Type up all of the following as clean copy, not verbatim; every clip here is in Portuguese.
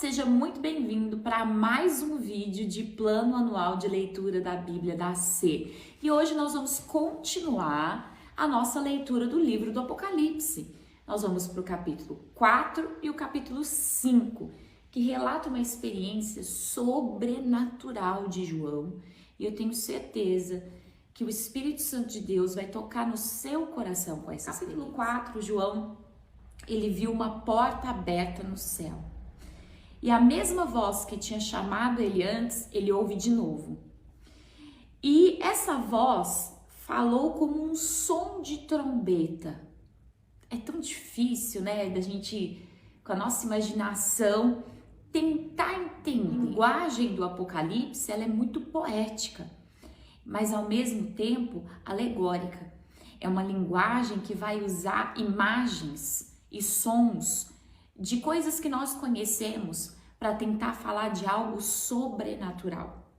seja muito bem-vindo para mais um vídeo de plano anual de leitura da Bíblia da C. E hoje nós vamos continuar a nossa leitura do livro do Apocalipse. Nós vamos para o capítulo 4 e o capítulo 5, que relata uma experiência sobrenatural de João. E eu tenho certeza que o Espírito Santo de Deus vai tocar no seu coração com essa experiência. Capítulo 4, João, ele viu uma porta aberta no céu. E a mesma voz que tinha chamado ele antes, ele ouve de novo. E essa voz falou como um som de trombeta. É tão difícil, né, da gente, com a nossa imaginação, tentar entender. A linguagem do Apocalipse, ela é muito poética, mas ao mesmo tempo alegórica. É uma linguagem que vai usar imagens e sons de coisas que nós conhecemos para tentar falar de algo sobrenatural.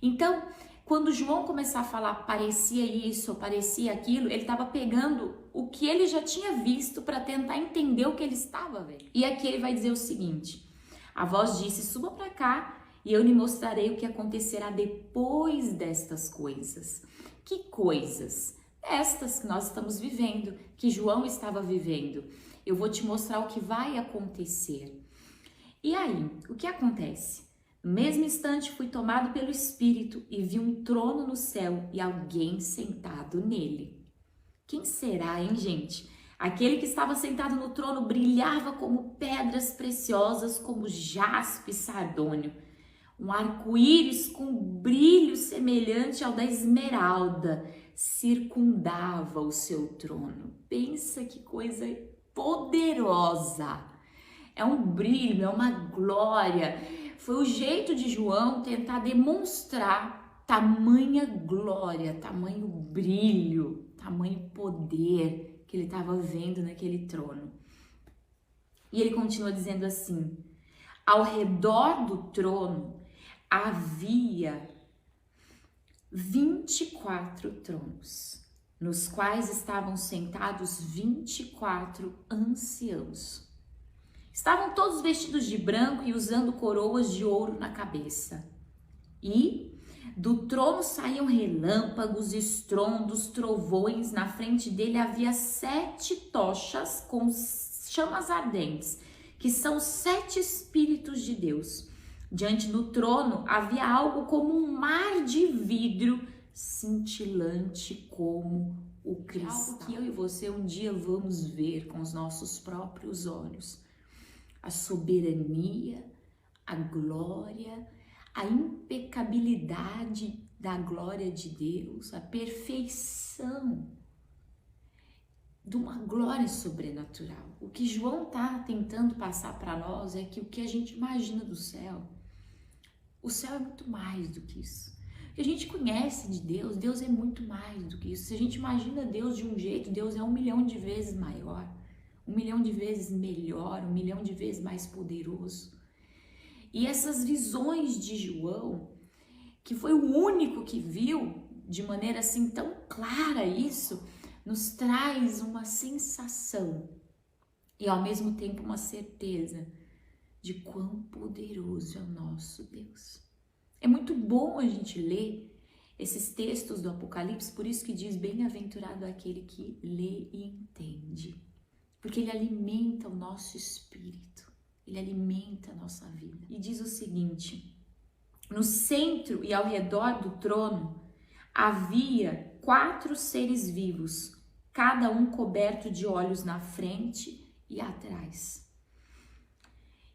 Então, quando João começar a falar parecia isso, parecia aquilo, ele estava pegando o que ele já tinha visto para tentar entender o que ele estava vendo. E aqui ele vai dizer o seguinte: a voz disse, suba para cá e eu lhe mostrarei o que acontecerá depois destas coisas. Que coisas? Estas que nós estamos vivendo, que João estava vivendo. Eu vou te mostrar o que vai acontecer. E aí, o que acontece? No mesmo instante fui tomado pelo Espírito e vi um trono no céu e alguém sentado nele. Quem será, hein, gente? Aquele que estava sentado no trono brilhava como pedras preciosas, como jaspe e sardônio. Um arco-íris com brilho semelhante ao da esmeralda circundava o seu trono. Pensa que coisa poderosa! É um brilho, é uma glória. Foi o jeito de João tentar demonstrar tamanha glória, tamanho brilho, tamanho poder que ele estava vendo naquele trono. E ele continua dizendo assim: ao redor do trono havia 24 tronos, nos quais estavam sentados 24 anciãos. Estavam todos vestidos de branco e usando coroas de ouro na cabeça. E do trono saíam relâmpagos, estrondos, trovões. Na frente dele havia 7 tochas com chamas ardentes, que são 7 Espíritos de Deus. Diante do trono havia algo como um mar de vidro cintilante como o cristal. Algo que eu e você um dia vamos ver com os nossos próprios olhos. A soberania, a glória, a impecabilidade da glória de Deus, a perfeição de uma glória sobrenatural. O que João está tentando passar para nós é que o que a gente imagina do céu, o céu é muito mais do que isso. O que a gente conhece de Deus, Deus é muito mais do que isso. Se a gente imagina Deus de um jeito, Deus é 1 milhão de vezes maior. 1 milhão de vezes melhor, 1 milhão de vezes mais poderoso. E essas visões de João, que foi o único que viu de maneira assim tão clara isso, nos traz uma sensação e ao mesmo tempo uma certeza de quão poderoso é o nosso Deus. É muito bom a gente ler esses textos do Apocalipse, por isso que diz bem-aventurado aquele que lê e entende. Porque ele alimenta o nosso espírito, ele alimenta a nossa vida. E diz o seguinte: no centro e ao redor do trono havia 4 seres vivos, cada um coberto de olhos na frente e atrás.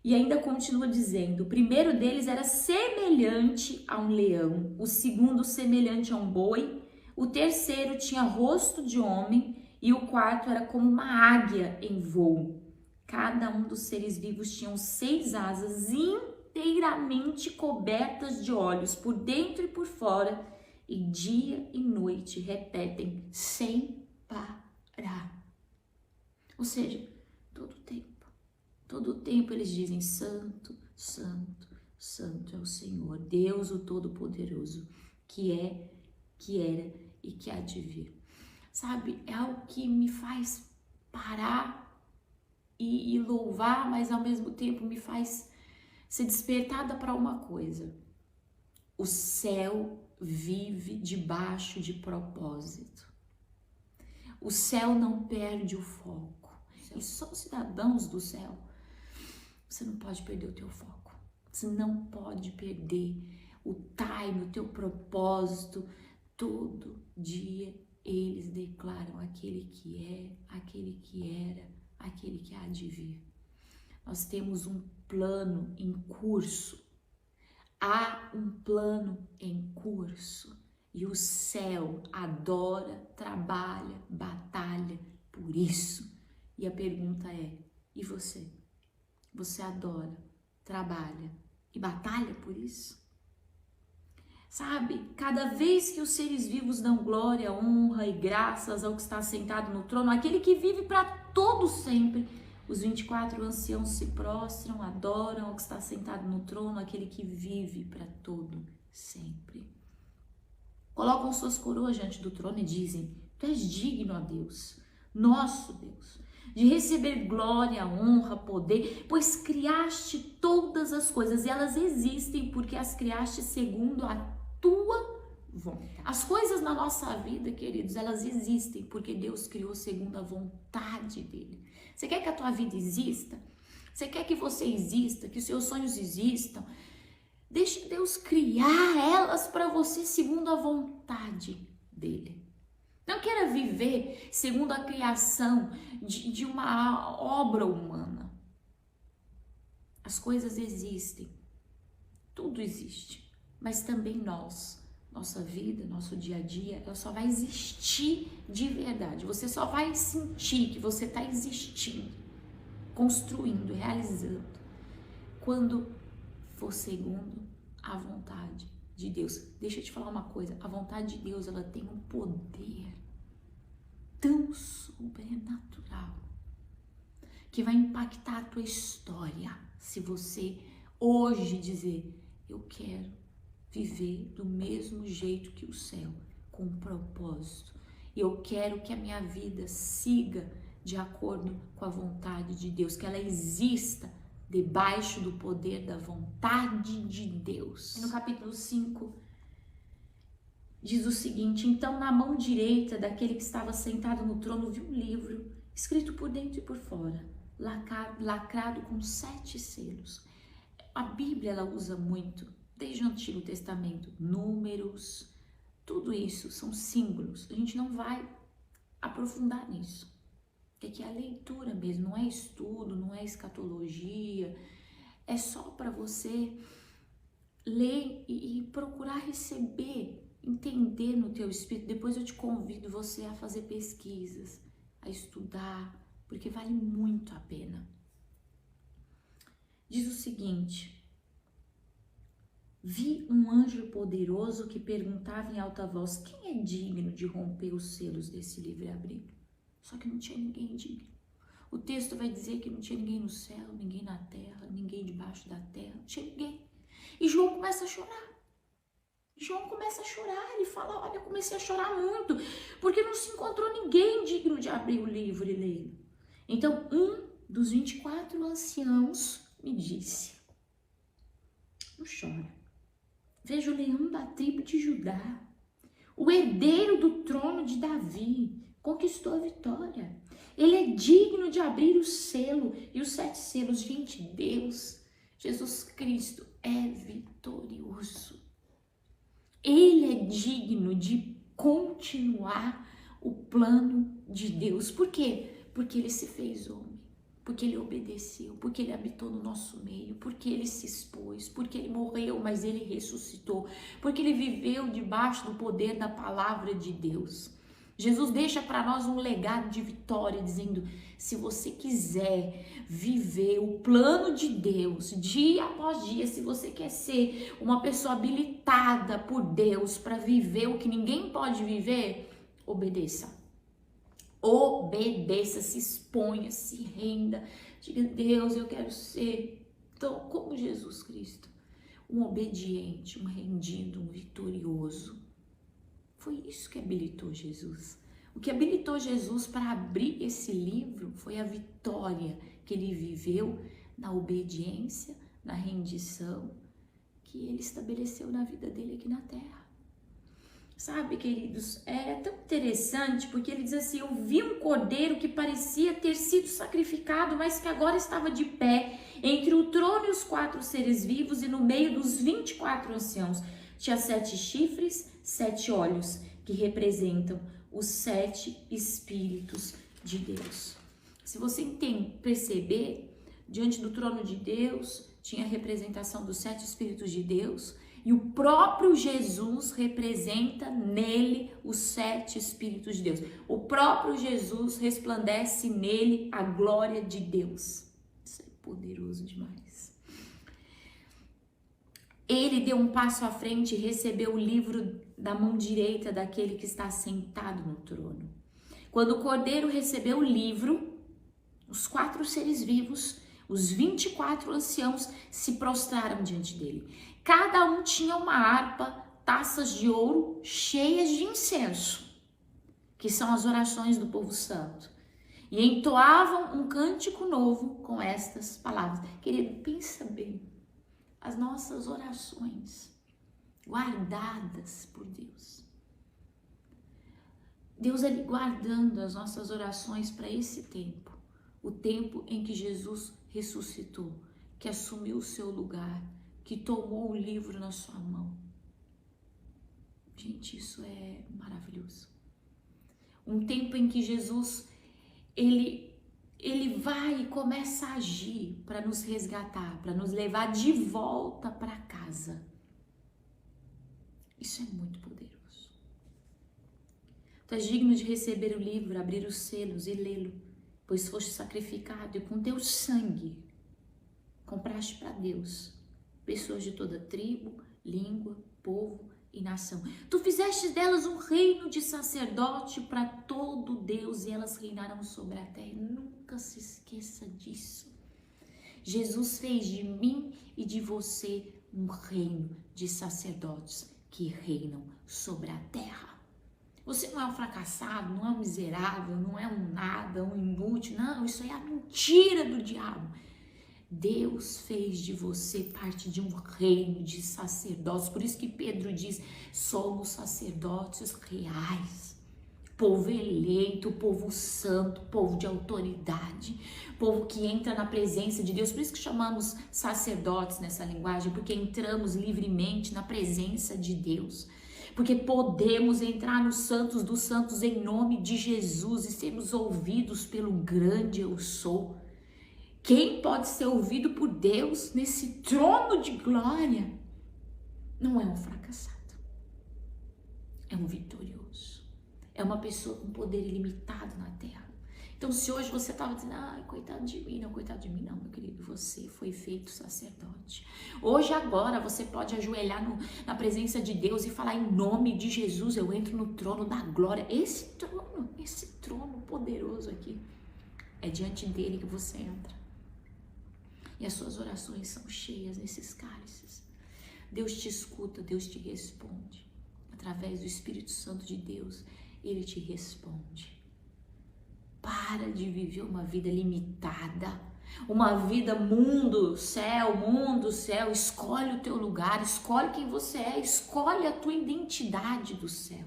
E ainda continua dizendo: o primeiro deles era semelhante a um leão, o segundo semelhante a um boi, o terceiro tinha rosto de homem, e o quarto era como uma águia em voo. Cada um dos seres vivos tinham 6 asas inteiramente cobertas de olhos, por dentro e por fora, e dia e noite repetem sem parar. Ou seja, todo o tempo eles dizem: Santo, Santo, Santo é o Senhor, Deus o Todo-Poderoso, que é, que era e que há de vir. Sabe, é algo que me faz parar e louvar, mas ao mesmo tempo me faz ser despertada para uma coisa. O céu vive debaixo de propósito. O céu não perde o foco. E só os cidadãos do céu. Você não pode perder o teu foco. Você não pode perder o time, o teu propósito. Todo dia eles declaram aquele que é, aquele que era, aquele que há de vir. Nós temos um plano em curso. Há um plano em curso. E o céu adora, trabalha, batalha por isso. E a pergunta é, e você? Você adora, trabalha e batalha por isso? Sabe, cada vez que os seres vivos dão glória, honra e graças ao que está sentado no trono, aquele que vive para todo sempre, os 24 anciãos se prostram, adoram ao que está sentado no trono, aquele que vive para todo sempre. Colocam suas coroas diante do trono e dizem, tu és digno, ó Deus, nosso Deus, de receber glória, honra, poder, pois criaste todas as coisas e elas existem porque as criaste segundo a tua vontade. As coisas na nossa vida, queridos, elas existem porque Deus criou segundo a vontade dele. Você quer que a tua vida exista? Você quer que você exista, que os seus sonhos existam? Deixe Deus criar elas para você segundo a vontade dele. Não queira viver segundo a criação de uma obra humana. As coisas existem, tudo existe, mas também nós, nossa vida, nosso dia a dia, ela só vai existir de verdade. Você só vai sentir que você está existindo, construindo, realizando, quando for segundo a vontade de Deus. Deixa eu te falar uma coisa, a vontade de Deus, ela tem um poder tão sobrenatural que vai impactar a tua história se você hoje dizer, eu quero viver do mesmo jeito que o céu, com um propósito. Eu quero que a minha vida siga de acordo com a vontade de Deus, que ela exista debaixo do poder da vontade de Deus. E no capítulo 5, diz o seguinte, então na mão direita daquele que estava sentado no trono vi um livro, escrito por dentro e por fora, lacrado com 7 selos. A Bíblia, ela usa muito, desde o Antigo Testamento, números, tudo isso são símbolos. A gente não vai aprofundar nisso. É que é a leitura mesmo, não é estudo, não é escatologia, é só para você ler e procurar receber, entender no teu espírito. Depois eu te convido você a fazer pesquisas, a estudar, porque vale muito a pena. Diz o seguinte, vi um anjo poderoso que perguntava em alta voz, quem é digno de romper os selos desse livro e abrir? Só que não tinha ninguém digno. O texto vai dizer que não tinha ninguém no céu, ninguém na terra, ninguém debaixo da terra, não tinha ninguém. E João começa a chorar. João começa a chorar, ele fala, olha, eu comecei a chorar muito, porque não se encontrou ninguém digno de abrir o livro e lê-lo. Então, um dos 24 anciãos me disse, não chora, veja o leão da tribo de Judá, o herdeiro do trono de Davi, conquistou a vitória. Ele é digno de abrir o selo e os 7 selos. Gente, Deus, Jesus Cristo é vitorioso. Ele é digno de continuar o plano de Deus. Por quê? Porque ele se fez homem, porque ele obedeceu, porque ele habitou no nosso meio, porque ele se expôs, porque ele morreu, mas ele ressuscitou, porque ele viveu debaixo do poder da palavra de Deus. Jesus deixa para nós um legado de vitória, dizendo, se você quiser viver o plano de Deus, dia após dia, se você quer ser uma pessoa habilitada por Deus para viver o que ninguém pode viver, obedeça. Obedeça, se exponha, se renda, diga, Deus, eu quero ser tão como Jesus Cristo, um obediente, um rendido, um vitorioso. Foi isso que habilitou Jesus. O que habilitou Jesus para abrir esse livro foi a vitória que ele viveu na obediência, na rendição que ele estabeleceu na vida dele aqui na terra. Sabe, queridos, é tão interessante porque ele diz assim: eu vi um cordeiro que parecia ter sido sacrificado, mas que agora estava de pé entre o trono e os 4 seres vivos, e no meio dos 24 anciãos tinha 7 chifres, 7 olhos, que representam os 7 Espíritos de Deus. Se você perceber, diante do trono de Deus tinha a representação dos 7 Espíritos de Deus, e o próprio Jesus representa nele os 7 Espíritos de Deus. O próprio Jesus resplandece nele a glória de Deus. Isso é poderoso demais. Ele deu um passo à frente e recebeu o livro da mão direita daquele que está sentado no trono. Quando o Cordeiro recebeu o livro, os 4 seres vivos, os 24 anciãos, se prostraram diante dele. Cada um tinha uma harpa, taças de ouro cheias de incenso, que são as orações do povo santo, e entoavam um cântico novo com estas palavras. Querido, pensa bem, as nossas orações guardadas por Deus. Deus ali guardando as nossas orações para esse tempo, o tempo em que Jesus ressuscitou, que assumiu o seu lugar, que tomou o livro na sua mão. Gente, isso é maravilhoso. Um tempo em que Jesus, ele vai e começa a agir para nos resgatar, para nos levar de volta para casa. Isso é muito poderoso. Tu és digno de receber o livro, abrir os selos e lê-lo, pois foste sacrificado e com teu sangue compraste para Deus pessoas de toda tribo, língua, povo e nação. Tu fizeste delas um reino de sacerdote para todo Deus, e elas reinarão sobre a terra. Nunca se esqueça disso. Jesus fez de mim e de você um reino de sacerdotes que reinam sobre a terra. Você não é um fracassado, não é um miserável, não é um nada, um inútil. Não, isso aí é a mentira do diabo. Deus fez de você parte de um reino de sacerdotes. Por isso que Pedro diz: somos sacerdotes reais, povo eleito, povo santo, povo de autoridade, povo que entra na presença de Deus. Por isso que chamamos sacerdotes nessa linguagem, porque entramos livremente na presença de Deus, porque podemos entrar nos santos dos santos em nome de Jesus e sermos ouvidos pelo grande eu sou. Quem pode ser ouvido por Deus nesse trono de glória não é um fracassado, é um vitorioso, é uma pessoa com poder ilimitado na terra. Então, se hoje você estava dizendo: ai, coitado de mim, não, coitado de mim, não, meu querido, você foi feito sacerdote. Hoje, agora, você pode ajoelhar na presença de Deus e falar: em nome de Jesus, eu entro no trono da glória. Esse trono poderoso aqui, é diante dele que você entra. E as suas orações são cheias desses cálices. Deus te escuta, Deus te responde. Através do Espírito Santo de Deus, ele te responde. Para de viver uma vida limitada, uma vida mundo, céu. Escolhe o teu lugar, escolhe quem você é, escolhe a tua identidade do céu.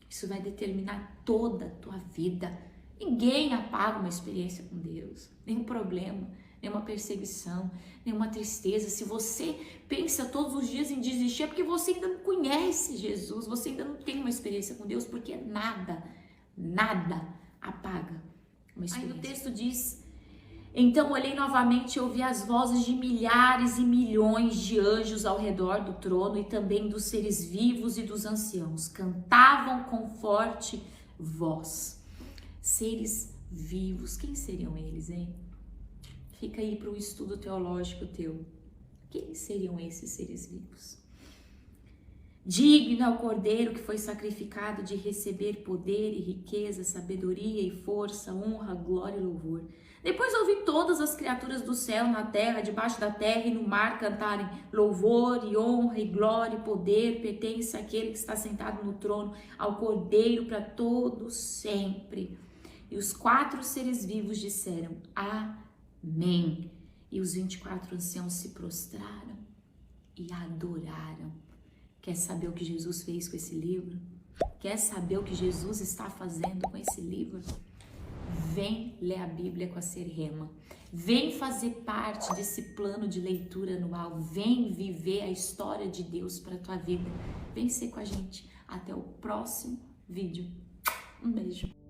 Isso vai determinar toda a tua vida. Ninguém apaga uma experiência com Deus, nenhum problema, nenhuma perseguição, nenhuma tristeza. Se você pensa todos os dias em desistir, é porque você ainda não conhece Jesus, você ainda não tem uma experiência com Deus, porque nada apaga uma experiência. Aí no texto diz: então olhei novamente e ouvi as vozes de milhares e milhões de anjos ao redor do trono e também dos seres vivos e dos anciãos. Cantavam com forte voz. Seres vivos, quem seriam eles, hein? Fica aí para o estudo teológico teu. Quem seriam esses seres vivos? Digno é o Cordeiro que foi sacrificado de receber poder e riqueza, sabedoria e força, honra, glória e louvor. Depois ouvi todas as criaturas do céu, na terra, debaixo da terra e no mar cantarem: louvor e honra e glória e poder pertence àquele que está sentado no trono, ao Cordeiro para todo sempre. E os 4 seres vivos disseram: Amém. E os 24 anciãos se prostraram e adoraram. Quer saber o que Jesus fez com esse livro? Quer saber o que Jesus está fazendo com esse livro? Vem ler a Bíblia com a Serrema. Vem fazer parte desse plano de leitura anual. Vem viver a história de Deus para a tua vida. Vem ser com a gente. Até o próximo vídeo. Um beijo.